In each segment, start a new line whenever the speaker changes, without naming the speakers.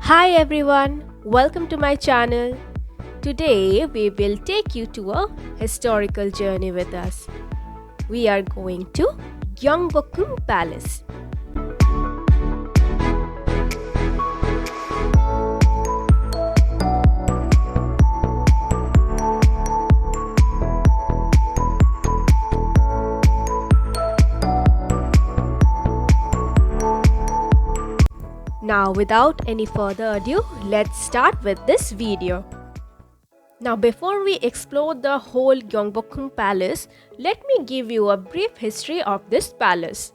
Hi everyone, welcome to my channel. Today we will take you to a historical journey with us. We are going to Gyeongbokgung Palace. Now without any further ado, let's start with this video. Now before we explore the whole Gyeongbokgung Palace, let me give you a brief history of this palace.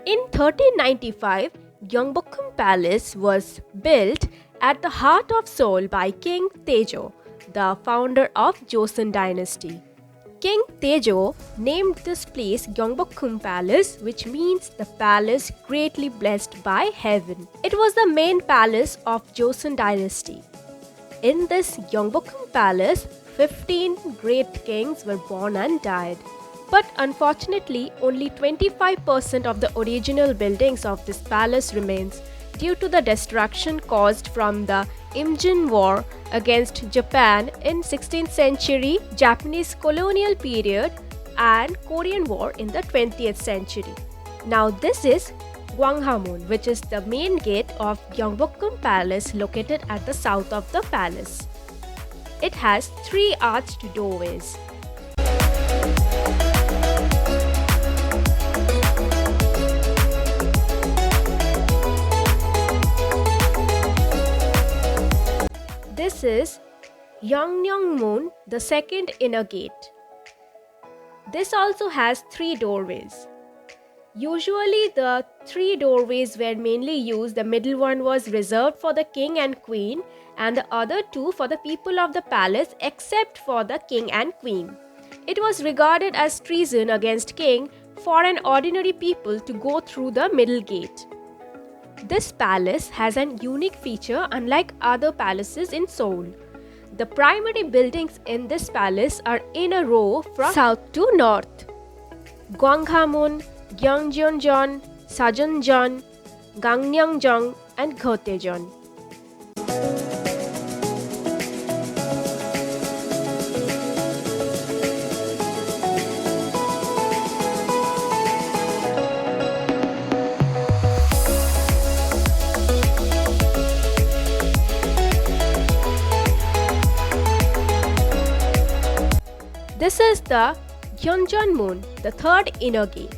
In 1395, Gyeongbokgung Palace was built at the heart of Seoul by King Sejong, the founder of Joseon Dynasty. King Sejong named this place Gyeongbokgung Palace, which means the palace greatly blessed by heaven. It was the main palace of Joseon Dynasty. In this Gyeongbokgung Palace, 15 great kings were born and died. But unfortunately, only 25% of the original buildings of this palace remains due to the destruction caused from the Imjin War against Japan in 16th century Japanese colonial period and Korean War in the 20th century. Now this is Gwanghwamun, which is the main gate of Gyeongbokgung Palace located at the south of the palace. It has 3 arched doorways. This is Gyeongnyongmun, the second inner gate. This also has 3 doorways. Usually the 3 doorways were mainly used. The middle one was reserved for the king and queen and the other 2 for the people of the palace except for the king and queen. It was regarded as treason against king for an ordinary people to go through the middle gate. This palace has an unique feature unlike other palaces in Seoul. The primary buildings in this palace are in a row from south to north. Gwanghwamun, Gyeongjeonjeon, Sejeon, Gangneungjong and Gyeotaejeon. This is the Gyeonjeonmun, the third inner gate.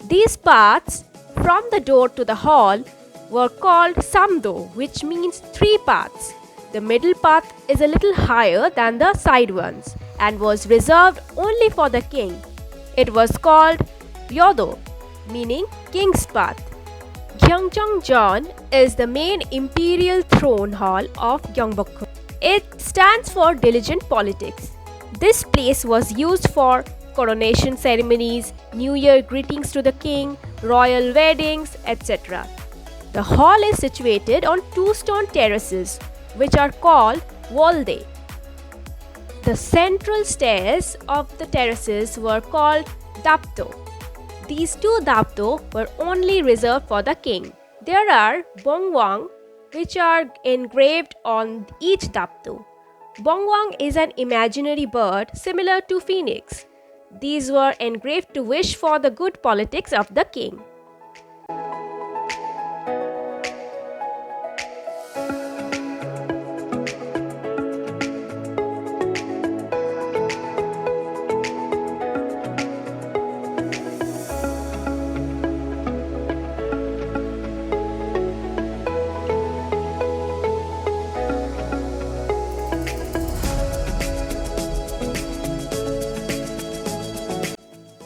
These paths from the door to the hall were called samdo, which means 3 paths. The middle path is a little higher than the side ones and was reserved only for the king. It was called yodo, meaning king's path. Gyeongjongjeon is the main imperial throne hall of Gyeongbokgung. It stands for diligent politics. This place was used for coronation ceremonies, New Year greetings to the king, royal weddings, etc. The hall is situated on 2 stone terraces, which are called wolde. The central stairs of the terraces were called dapto. These 2 dapto were only reserved for the king. There are bongwang, which are engraved on each dapto. Bongwang is an imaginary bird similar to phoenix. These were engraved to wish for the good politics of the king.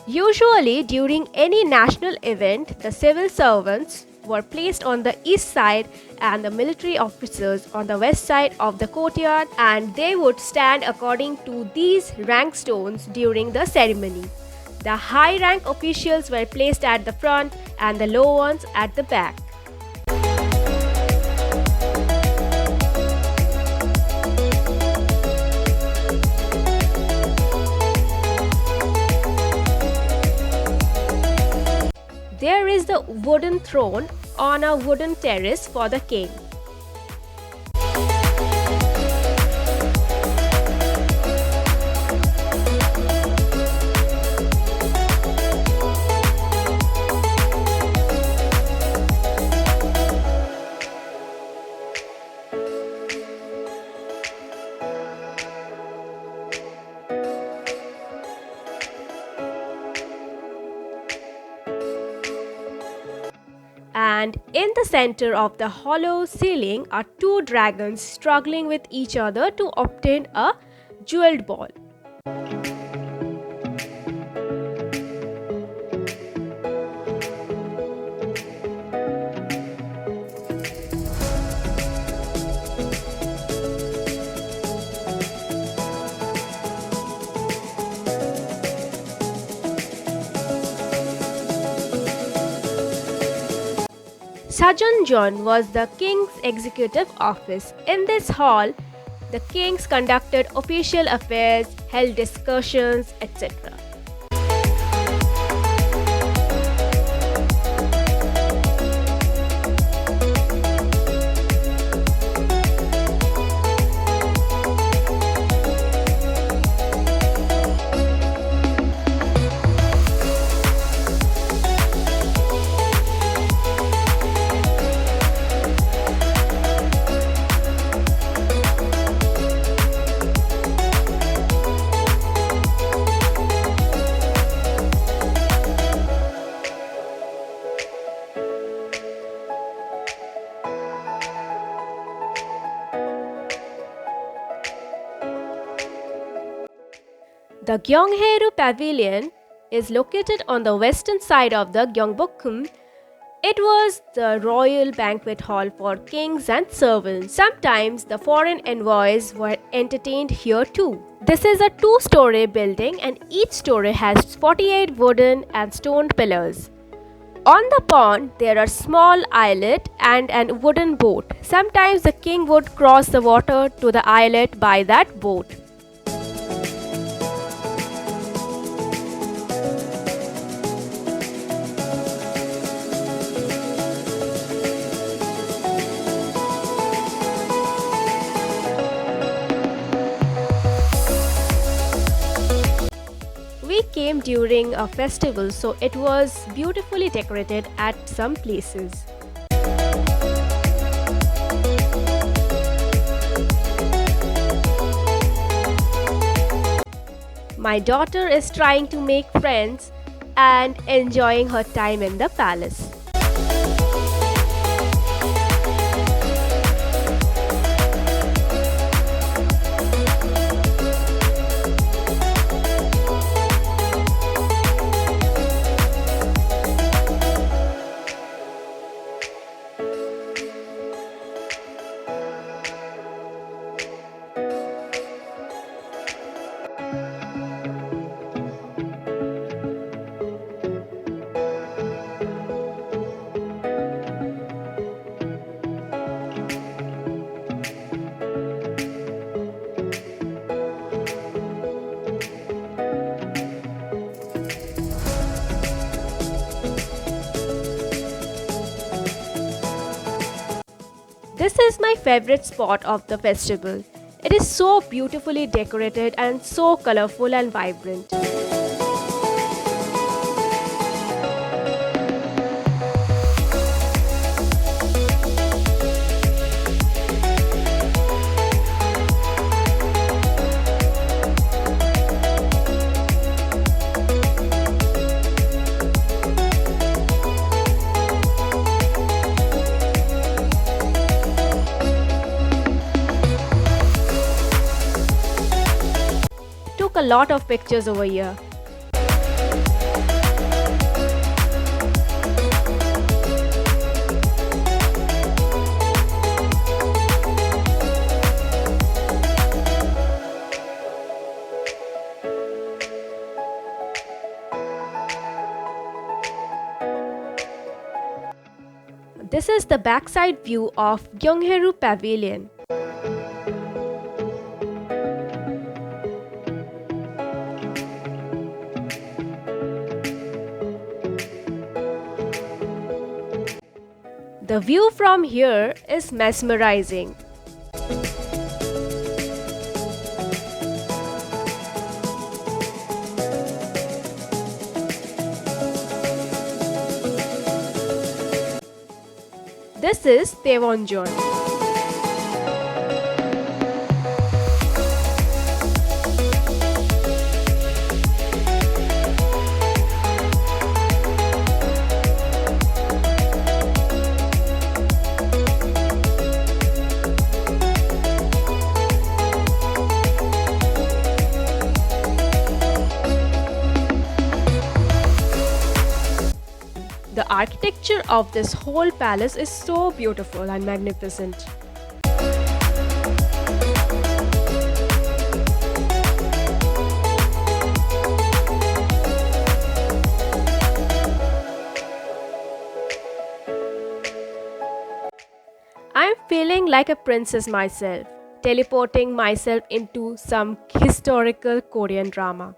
Usually, during any national event, the civil servants were placed on the east side and the military officers on the west side of the courtyard, and they would stand according to these rank stones during the ceremony. The high rank officials were placed at the front and the low ones at the back. There is the wooden throne on a wooden terrace for the king. And in the center of the hollow ceiling are two dragons struggling with each other to obtain a jeweled ball. Sejong was the king's executive office. In this hall, the kings conducted official affairs, held discussions, etc. The Gyeongheru Pavilion is located on the western side of the Gyeongbokgung. It was the royal banquet hall for kings and servants. Sometimes the foreign envoys were entertained here too. This is a two-story building and each story has 48 wooden and stone pillars. On the pond, there are small islet and a wooden boat. Sometimes the king would cross the water to the islet by that boat. We came during a festival, so it was beautifully decorated at some places. My daughter is trying to make friends and enjoying her time in the palace. This is my favorite spot of the festival. It is so beautifully decorated and so colorful and vibrant. lot of pictures over here. This is the backside view of Gyeongheru Pavilion. The view from here is mesmerizing. This is Taewonjeon. The architecture of this whole palace is so beautiful and magnificent. I'm feeling like a princess myself, teleporting myself into some historical Korean drama.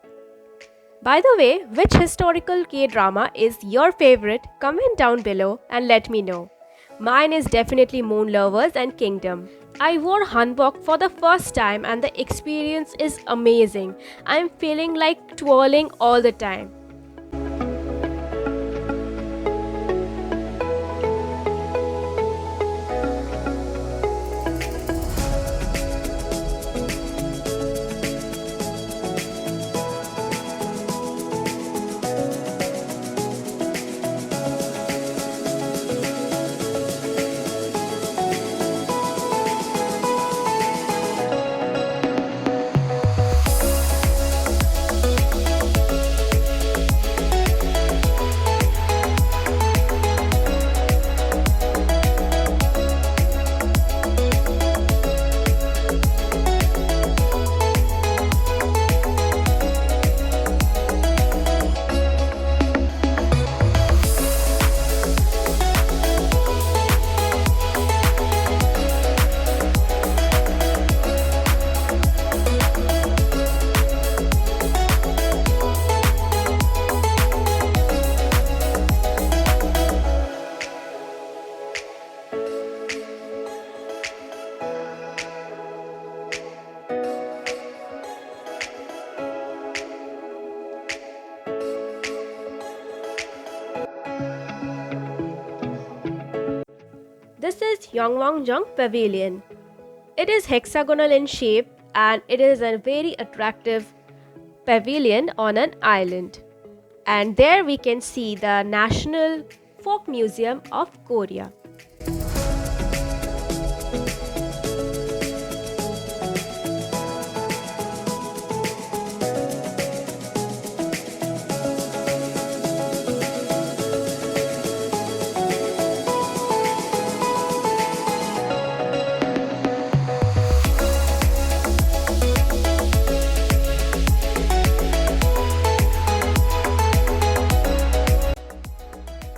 By the way, which historical K-drama is your favorite? Comment down below and let me know. Mine is definitely Moon Lovers and Kingdom. I wore Hanbok for the first time and the experience is amazing. I'm feeling like twirling all the time. This is Gyeongbokgung Pavilion. It is hexagonal in shape and it is a very attractive pavilion on an island. And there we can see the National Folk Museum of Korea.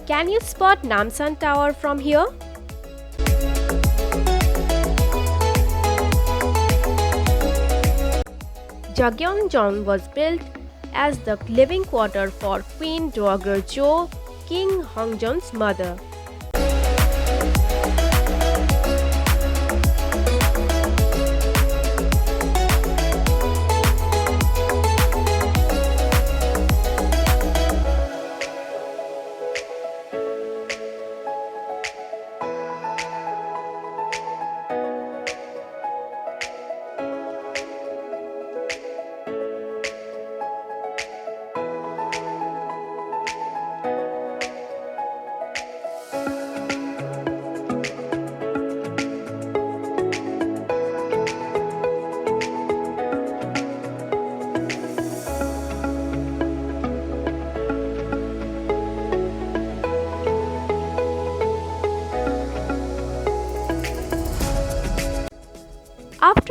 Can you spot Namsan Tower from here? Gyeongbokgung was built as the living quarter for Queen Dowager Jo, King Hongjeon's mother.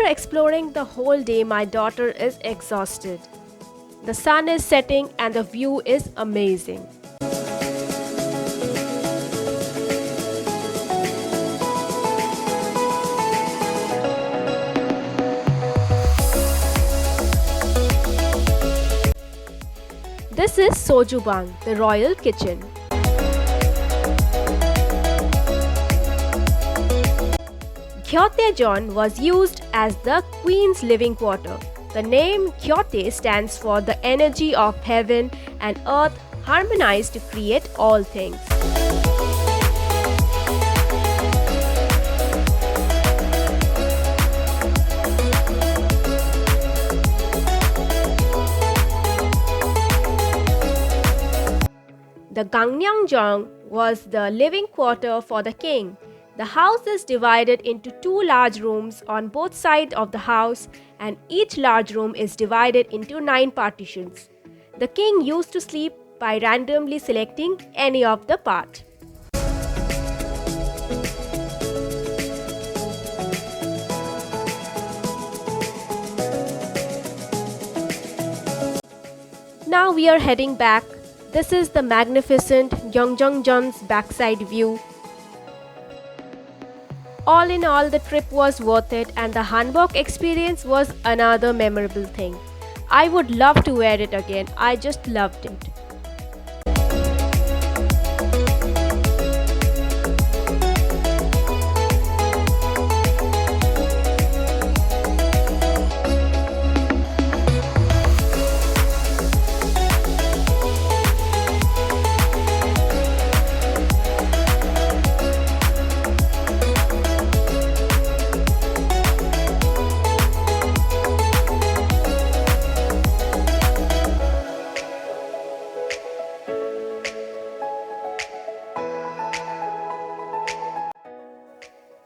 exploring the whole day, my daughter is exhausted. The sun is setting and the view is amazing. This is Sojubang, the royal kitchen. Gyeotdaejeon was used as the queen's living quarter. The name Gyeotae stands for the energy of heaven and earth harmonized to create all things. The Gangneongjong was the living quarter for the king. The house is divided into two large rooms on both sides of the house, and each large room is divided into 9 partitions. The king used to sleep by randomly selecting any of the part. Now we are heading back. This is the magnificent Gyeongjeongjeon's backside view. All in all, the trip was worth it and the Hanbok experience was another memorable thing. I would love to wear it again. I just loved it.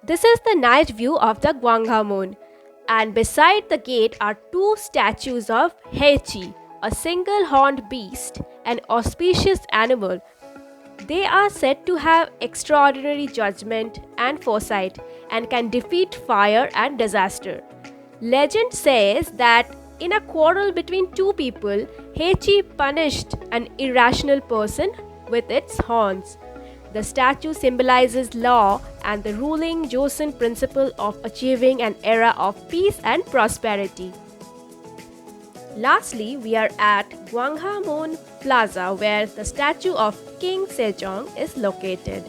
This is the night view of the Gwanghwamun, and beside the gate are 2 statues of Haechi, a single-horned beast, an auspicious animal. They are said to have extraordinary judgment and foresight and can defeat fire and disaster. Legend says that in a quarrel between 2 people, Haechi punished an irrational person with its horns. The statue symbolizes law and the ruling Joseon principle of achieving an era of peace and prosperity. Lastly, we are at Gyeongheru Plaza where the statue of King Sejong is located.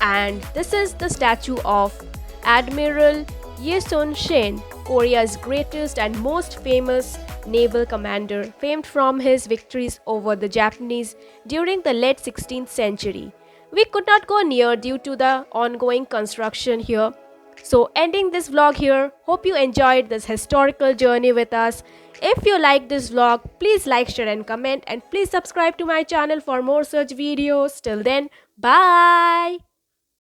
And this is the statue of Admiral Yeon Shin, Korea's greatest and most famous naval commander, famed from his victories over the Japanese during the late 16th century. We could not go near due to the ongoing construction here. So ending this vlog here, hope you enjoyed this historical journey with us. If you like this vlog, please like, share and comment, and please subscribe to my channel for more such videos. Till then, bye!